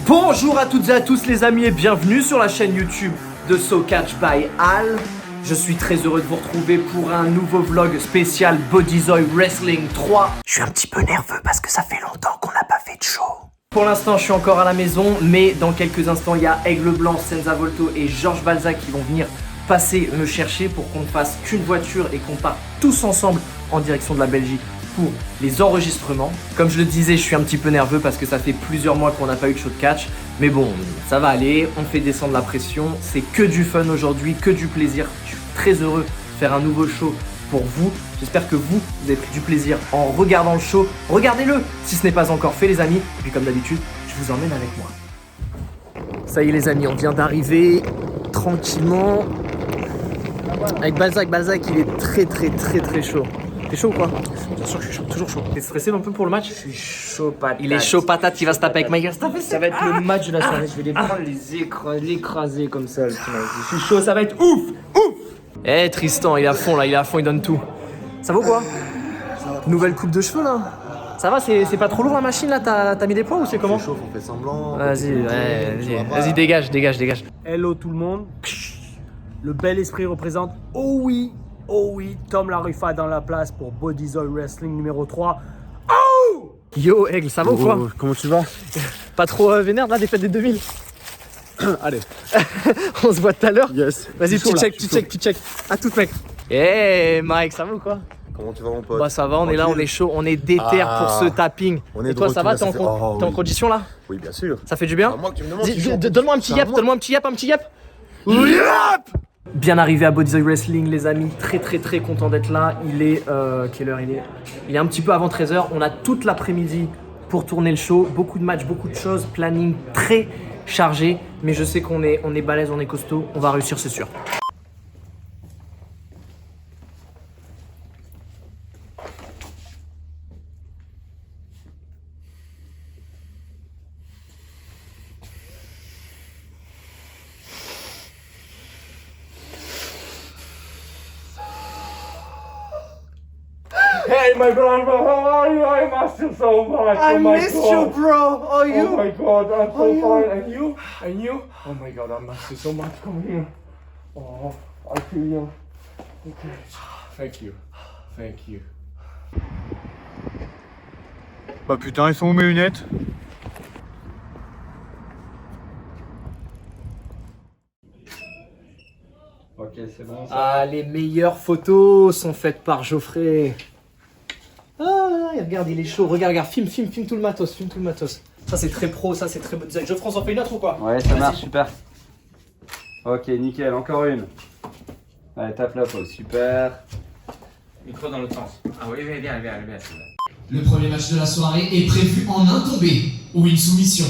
Bonjour à toutes et à tous les amis et bienvenue sur la chaîne YouTube de So Catch by Al. Je suis très heureux de vous retrouver pour un nouveau vlog spécial Bodyzoy Wrestling 3. Je suis un petit peu nerveux parce que ça fait longtemps qu'on n'a pas fait de show. Pour l'instant je suis encore à la maison, mais dans quelques instants il y a Aigle Blanc, Senza Volto et Georges Balzac qui vont venir passer me chercher pour qu'on ne fasse qu'une voiture et qu'on parte tous ensemble en direction de la Belgique pour les enregistrements. Comme je le disais, je suis un petit peu nerveux parce que ça fait plusieurs mois qu'on n'a pas eu de show de catch. Mais bon, ça va aller, on fait descendre la pression. C'est que du fun aujourd'hui, que du plaisir. Je suis très heureux de faire un nouveau show pour vous. J'espère que vous avez pris du plaisir en regardant le show. Regardez-le si ce n'est pas encore fait les amis. Et puis comme d'habitude, je vous emmène avec moi. Ça y est les amis, on vient d'arriver tranquillement. Avec Balzac, il est très chaud. T'es chaud ou quoi? Bien sûr que je suis chaud, toujours chaud. T'es stressé un peu pour le match? Je suis chaud patate. Il est chaud patate, il va se taper avec Mike Verstappen. Ça va être le match de la soirée. Je vais les prendre, les écraser comme ça. Je suis chaud, ça va être ouf. Eh Tristan, il est à fond là, il donne tout. Ça va ou quoi? Nouvelle coupe de cheveux là. Ça va, c'est pas trop lourd la machine là? T'as mis des poids ou c'est comment? C'est chaud, on fait semblant. Vas-y, dégage. Hello tout le monde. Le bel esprit représente. Oh oui, Tom Larufa dans la place pour Bodyzoy Wrestling numéro 3. Oh! Yo Aigle, ça va ou quoi? Comment tu vas? Pas trop vénère là, défaite des 2000. Allez. On se voit tout à l'heure. Yes. Vas-y, tu check. À toute mec. Eh Mike, ça va ou quoi? Comment tu vas mon pote? Bah ça va, on est là, on est chaud, on est déter pour ce tapping. On est et toi de ça va? retour, T'es ça fait- en condition là? Oui, bien sûr. Ça fait du bien? C'est à moi que tu me demandes si je suis en Donne-moi un petit condition. yap, un petit yap. Bien arrivé à Bodyzoy Wrestling les amis, très content d'être là. Il est, quelle heure il est? Il est un petit peu avant 13h, on a toute l'après-midi pour tourner le show. Beaucoup de matchs, beaucoup de choses, planning très chargé. Mais je sais qu'on est balèze, on est costaud, on va réussir c'est sûr. Hey, my brother, how are you? I miss you so much. I oh my missed God. you bro, how are you? Oh my God, I'm so you? fine. And you? And you? Oh my God, I miss you so much. Come here. Oh, I feel you. Okay. Thank you. Thank you. Bah putain, ils sont où mes lunettes? Ok, c'est bon ça. Ah, les meilleures photos sont faites par Geoffrey. Ah, regarde, il est chaud. Regarde, filme tout le matos, Ça, c'est très pro, ça, c'est très bon. Geoffrey, on s'en fait une autre ou quoi? Ouais, ça marche, super. Ok, nickel, encore une. Allez, tape la pause, super. Micro dans l'autre sens. Ah oui, viens. Le premier match de la soirée est prévu en un tombé ou une soumission.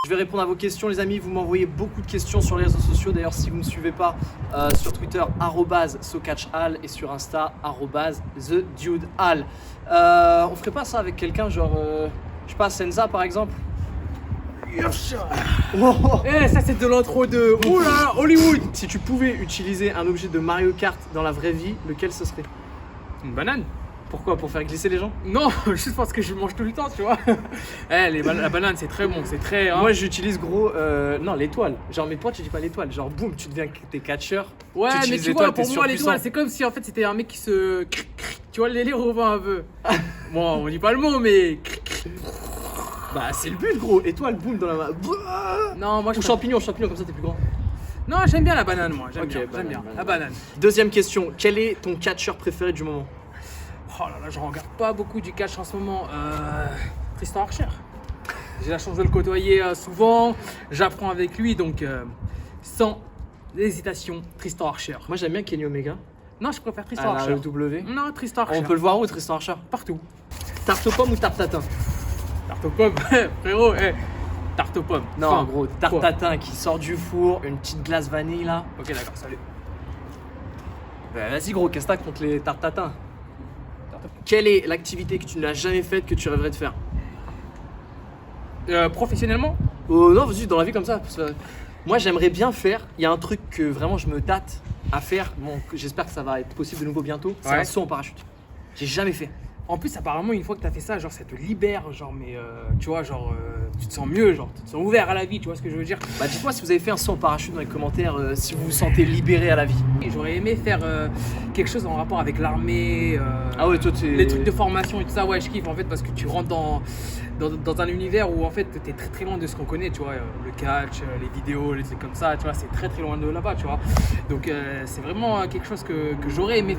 Je vais répondre à vos questions les amis, vous m'envoyez beaucoup de questions sur les réseaux sociaux. D'ailleurs si vous ne me suivez pas sur Twitter @SoCatchAl et sur Insta @TheDudeAl. On ferait pas ça avec quelqu'un genre, je sais pas, Senza par exemple? Eh, ça c'est de l'intro de oula, Hollywood. Si tu pouvais utiliser un objet de Mario Kart dans la vraie vie, lequel ce serait? Une banane? Pourquoi? Pour faire glisser les gens? Non, juste parce que je mange tout le temps, tu vois. La banane c'est très bon, c'est très. Hein. Moi j'utilise gros, non l'étoile. Genre mais toi tu dis pas l'étoile, genre boum tu deviens t'es catcheur. Ouais, mais utilises tu vois, l'étoile, pour t'es moi surpuissant. l'étoile c'est comme si en fait c'était un mec qui se. Tu vois, le délire revient un peu. Bon, on dit pas le mot, mais. Bah c'est le but gros, étoile boum dans la main. Non, moi je. Ou champignon comme ça t'es plus grand. Non, j'aime bien la banane, moi. J'aime Ok, bien, banane, j'aime bien. banane. La banane. Deuxième question, quel est ton catcheur préféré du moment? Oh là là, je regarde pas beaucoup du catch en ce moment. Tristan Archer. J'ai la chance de le côtoyer souvent. J'apprends avec lui, donc sans L'hésitation, Tristan Archer. Moi j'aime bien Kenny Omega. Non, je préfère Tristan À la Archer. W. Non, Tristan Archer. On peut le voir où Tristan Archer? Partout. Tarte aux pommes ou tarte tatin? Tarte aux pommes, frérot, tarte aux pommes. Non, Fin. gros, tarte Quoi? tatin qui sort du four, une petite glace vanille là. Ok, d'accord, salut. Bah, vas-y gros, qu'est-ce que t'as contre les tartes tatin? Quelle est l'activité que tu n'as jamais faite que tu rêverais de faire? Professionnellement? Non, vas-y, dans la vie comme ça. Parce que moi j'aimerais bien faire, il y a un truc que vraiment je me tâte à faire, bon, j'espère que ça va être possible de nouveau bientôt, c'est Ouais. un saut en parachute. J'ai jamais fait. En plus, apparemment, une fois que t'as fait ça, genre, ça te libère, genre, mais tu vois, genre, tu te sens mieux, genre, tu te sens ouvert à la vie, tu vois ce que je veux dire? Bah dites-moi si vous avez fait un saut en parachute dans les commentaires, si vous vous sentez libéré à la vie. Et j'aurais aimé faire quelque chose en rapport avec l'armée, Ah ouais, toi t'es... les trucs de formation et tout ça, ouais, je kiffe en fait parce que tu rentres dans un univers où en fait t'es très très loin de ce qu'on connaît, tu vois, le catch, les vidéos, les trucs comme ça, tu vois, c'est très très loin de là-bas, tu vois. Donc c'est vraiment quelque chose que j'aurais aimé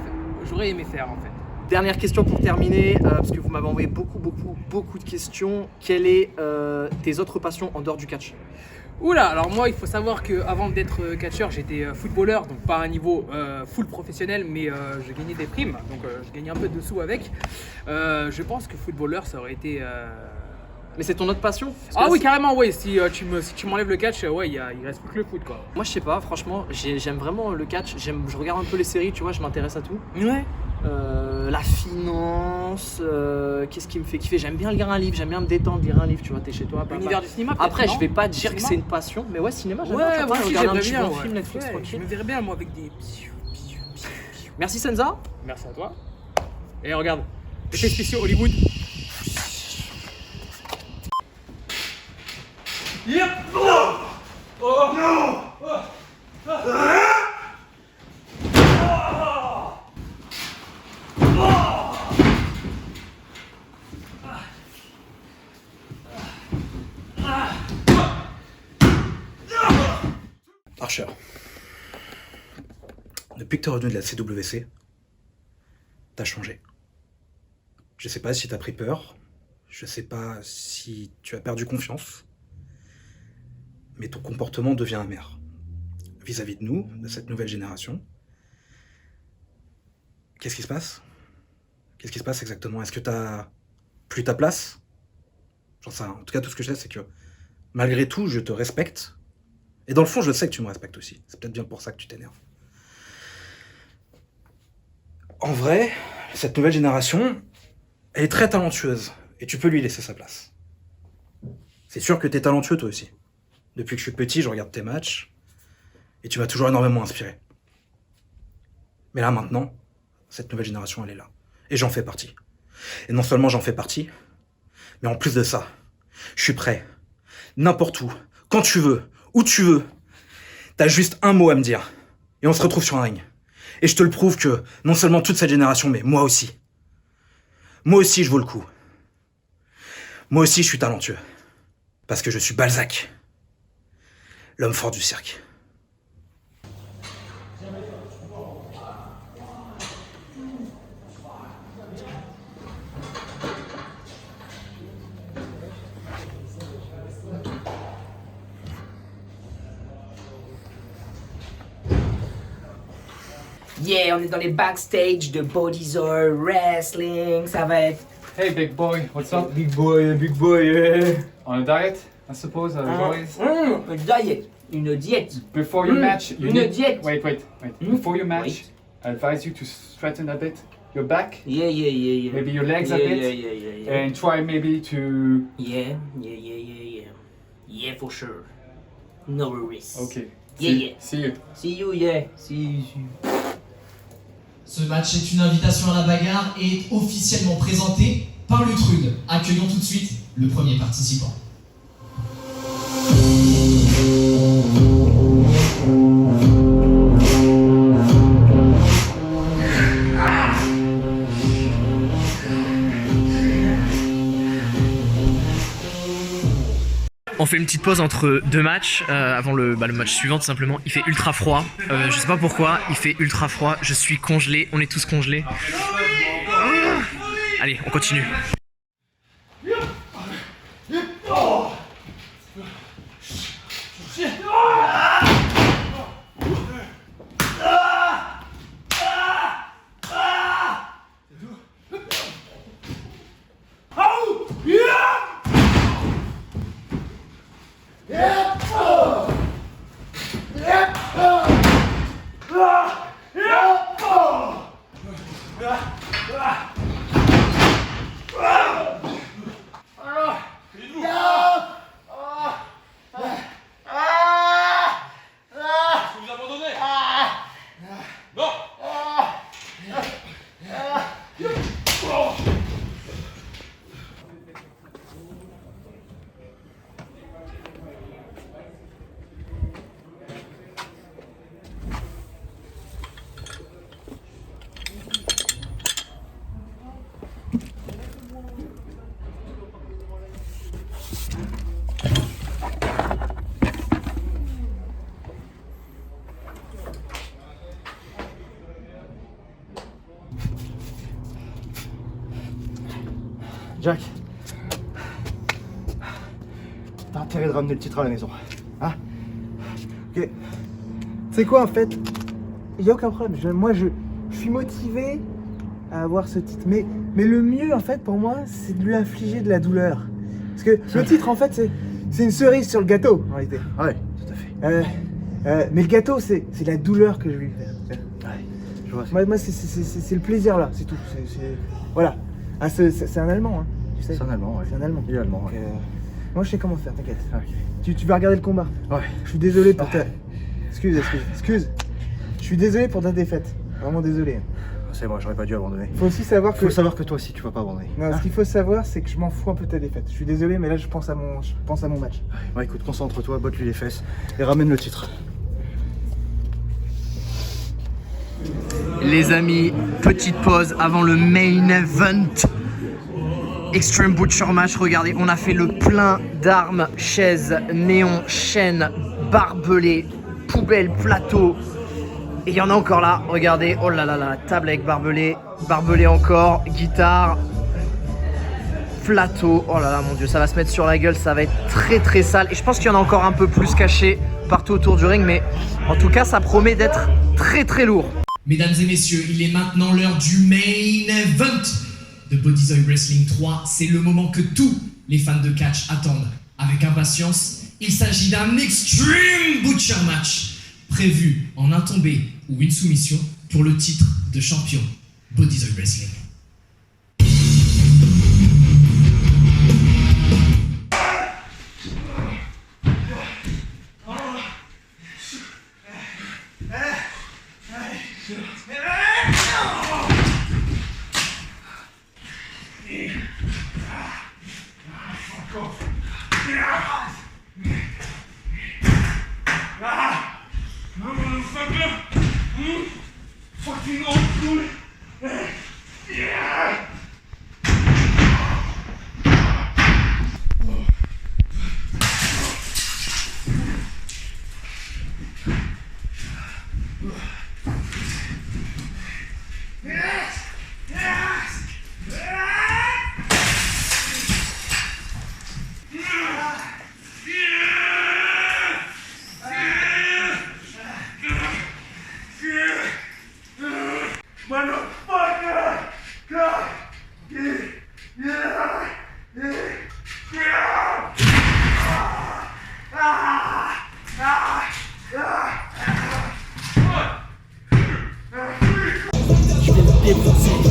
faire en fait. Dernière question pour terminer, parce que vous m'avez envoyé beaucoup de questions. Quelle est tes autres passions en dehors du catch? Oula, alors moi il faut savoir qu'avant d'être catcheur j'étais footballeur, donc pas à un niveau full professionnel, mais je gagnais des primes, donc je gagnais un peu de sous avec. Je pense que footballeur ça aurait été... Mais c'est ton autre passion? Parce que Ah là, oui, c'est- carrément, ouais, si tu m'enlèves le catch, ouais, il reste plus que le foot quoi. Moi je sais pas, franchement, j'aime vraiment le catch, je regarde un peu les séries, tu vois, je m'intéresse à tout. Ouais. La finance, qu'est-ce qui me fait kiffer? J'aime bien lire un livre, j'aime bien me détendre, lire un livre, tu vois, t'es chez toi. papa. L'univers du cinéma. Après, peut-être, je vais non pas dire que Cinéma c'est une passion, mais ouais, cinéma, j'aime Ouais, bien. moi aussi regarder un j'aimerais petit bien. bon Ouais. film Netflix Ouais, je tranquille. me verrais bien moi avec des... Merci Senza. Merci à toi. Et regarde, effets spéciaux Hollywood. Archer, depuis que tu es revenu de la CWC, t'as changé. Je sais pas si t'as pris peur, je sais pas si tu as perdu confiance, mais ton comportement devient amer. Vis-à-vis de nous, de cette nouvelle génération, qu'est-ce qui se passe? Qu'est-ce qui se passe exactement? Est-ce que t'as plus ta place? J'en sais rien. En tout cas, tout ce que je sais, c'est que malgré tout, je te respecte. Et dans le fond, je sais que tu me respectes aussi. C'est peut-être bien pour ça que tu t'énerves. En vrai, cette nouvelle génération, elle est très talentueuse. Et tu peux lui laisser sa place. C'est sûr que t'es talentueux toi aussi. Depuis que je suis petit, je regarde tes matchs. Et tu m'as toujours énormément inspiré. Mais là, maintenant, cette nouvelle génération, elle est là. Et j'en fais partie. Et non seulement j'en fais partie, mais en plus de ça, je suis prêt. N'importe où, quand tu veux, où tu veux. T'as juste un mot à me dire. Et on se retrouve sur un ring. Et je te le prouve que non seulement toute cette génération, mais moi aussi. Moi aussi, je vaux le coup. Moi aussi, je suis talentueux. Parce que je suis Balzac. L'homme fort du cirque. Yeah, on est dans les backstage de Bodyzoy Wrestling, ça va être... Hey, big boy, what's up? Big boy, yeah. On a diet, I suppose, as always. Une diète. Before your match, you une need... diète. Wait. Before your match, I advise you to straighten a bit your back, Yeah. maybe your legs a bit, and try maybe to... Yeah, for sure. No worries. Okay. Yeah. See you. See you, yeah. See you. Ce match est une invitation à la bagarre et est officiellement présenté par Lutrude. Accueillons tout de suite le premier participant. On fait une petite pause entre deux matchs, avant le match suivant tout simplement. Il fait ultra froid, je sais pas pourquoi, il fait ultra froid, je suis congelé, on est tous congelés. Allez, on continue. Jack, t'as intérêt de ramener le titre à la maison. Hein? Ok. Tu sais quoi, en fait, il n'y a aucun problème. Moi, je suis motivé à avoir ce titre. Mais le mieux, en fait, pour moi, c'est de lui infliger de la douleur. Parce que le titre, en fait, c'est une cerise sur le gâteau, en réalité. Ouais, tout à fait. Mais le gâteau, c'est la douleur que je vais lui faire. Ouais, je vois. Moi, c'est le plaisir, là, c'est tout. Voilà. Ah, c'est un Allemand, hein, tu sais. C'est un Allemand, ouais. C'est un Allemand. Il est allemand, Donc, ouais. moi, je sais comment faire, t'inquiète. Ah, ok. Tu vas regarder le combat. Ouais. Je suis désolé pour ta... Excuse. Je suis désolé pour ta défaite. Vraiment désolé. C'est moi, j'aurais pas dû abandonner. Faut aussi savoir que... Faut savoir que toi aussi, tu vas pas abandonner. Non, ce qu'il faut savoir, c'est que je m'en fous un peu de ta défaite. Je suis désolé, mais là, je pense à mon match. Bah écoute, concentre-toi, botte-lui les fesses et ramène le titre. Les amis, petite pause avant le main event. Extreme Butcher Match, regardez, on a fait le plein d'armes, chaises, néons, chaînes, barbelés, poubelles, plateaux. Et il y en a encore là, regardez, oh là là là, table avec barbelé, barbelé encore, guitare, plateau, oh là là mon dieu, ça va se mettre sur la gueule, ça va être très très sale. Et je pense qu'il y en a encore un peu plus caché partout autour du ring, mais en tout cas ça promet d'être très très lourd. Mesdames et messieurs, il est maintenant l'heure du main event de Bodyzoy Wrestling 3. C'est le moment que tous les fans de catch attendent avec impatience. Il s'agit d'un Extreme Butcher Match prévu en un tombé ou une soumission pour le titre de champion Bodyzoy Wrestling.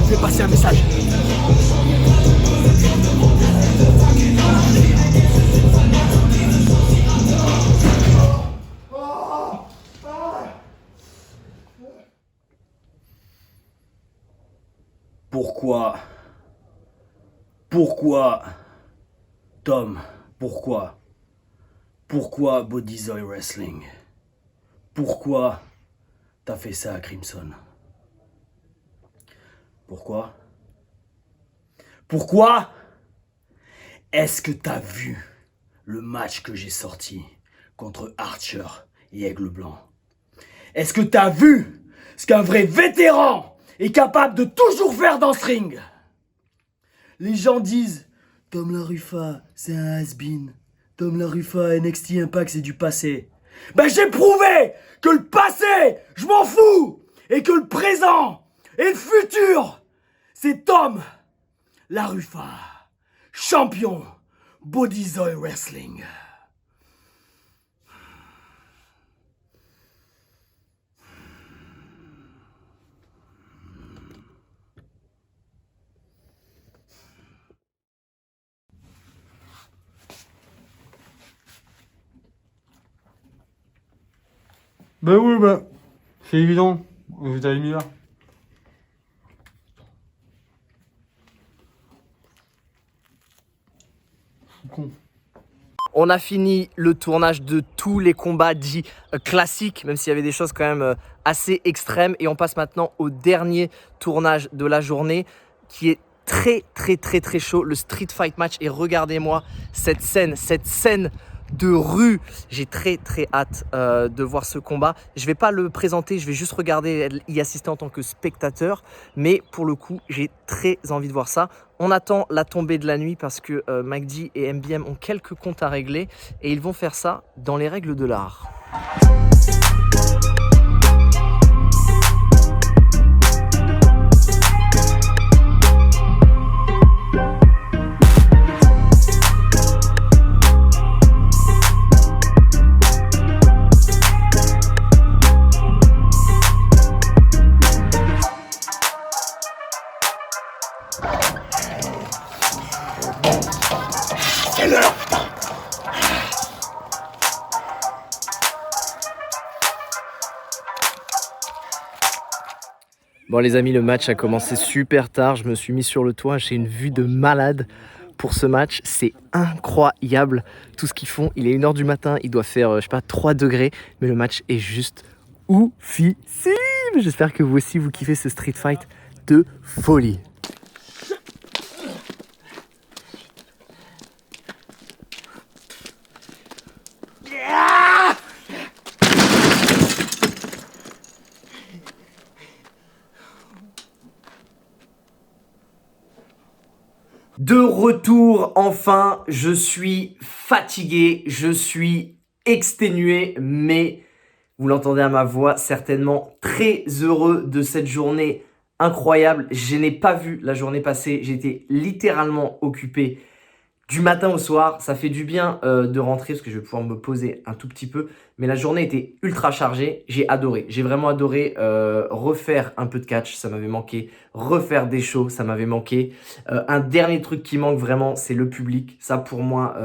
Je vais passer un message. Pourquoi Tom, pourquoi Bodyzoy Wrestling? Pourquoi t'as fait ça à Crimson? Pourquoi est-ce que t'as vu le match que j'ai sorti contre Archer et Aigle Blanc? Est-ce que t'as vu ce qu'un vrai vétéran est capable de toujours faire dans ce ring? Les gens disent Tom LaRuffa, c'est un has-been. Tom LaRuffa, NXT Impact, c'est du passé. Ben j'ai prouvé que le passé, je m'en fous, et que le présent et le futur, c'est Tom LaRuffa, champion Bodyzoy Wrestling. Bah oui, bah, c'est évident, vous avez mis là. Con. On a fini le tournage de tous les combats dits classiques, même s'il y avait des choses quand même assez extrêmes. Et on passe maintenant au dernier tournage de la journée qui est très chaud, le Street Fight Match. Et regardez-moi cette scène de rue. J'ai très hâte de voir ce combat. Je vais pas le présenter, je vais juste regarder, y assister en tant que spectateur. Mais pour le coup, j'ai très envie de voir ça. On attend la tombée de la nuit parce que McD et MBM ont quelques comptes à régler. Et ils vont faire ça dans les règles de l'art. Bon les amis, le match a commencé super tard, je me suis mis sur le toit, j'ai une vue de malade pour ce match, c'est incroyable tout ce qu'ils font. Il est 1h du matin, il doit faire, je sais pas, 3 degrés, mais le match est juste oufissime. J'espère que vous aussi vous kiffez ce street fight de folie. De retour, enfin, je suis fatigué, je suis exténué, mais vous l'entendez à ma voix, certainement très heureux de cette journée incroyable. Je n'ai pas vu la journée passer, j'étais littéralement occupé du matin au soir. Ça fait du bien de rentrer parce que je vais pouvoir me poser un tout petit peu. Mais la journée était ultra chargée, j'ai adoré. J'ai vraiment adoré refaire un peu de catch, ça m'avait manqué. Refaire des shows, ça m'avait manqué. Un dernier truc qui manque vraiment, c'est le public. Ça pour moi,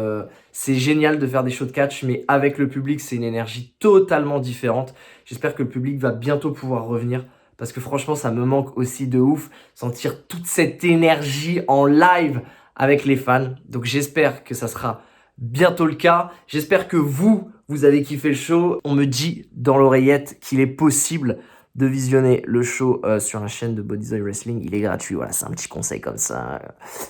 c'est génial de faire des shows de catch, mais avec le public, c'est une énergie totalement différente. J'espère que le public va bientôt pouvoir revenir. Parce que franchement, ça me manque aussi de ouf. Sentir toute cette énergie en live avec les fans. Donc j'espère que ça sera bientôt le cas. J'espère que vous avez kiffé le show. On me dit dans l'oreillette qu'il est possible de visionner le show sur la chaîne de Bodyzoy Wrestling. Il est gratuit, voilà, c'est un petit conseil comme ça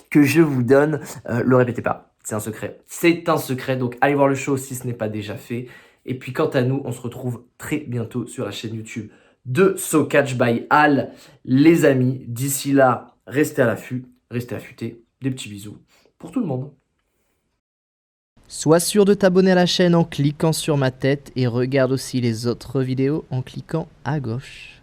que je vous donne. Le répétez pas, c'est un secret. C'est un secret, donc allez voir le show si ce n'est pas déjà fait. Et puis quant à nous, on se retrouve très bientôt sur la chaîne YouTube de So Catch by Al. Les amis, d'ici là, restez à l'affût, restez affûtés. Des petits bisous pour tout le monde. Sois sûr de t'abonner à la chaîne en cliquant sur ma tête et regarde aussi les autres vidéos en cliquant à gauche.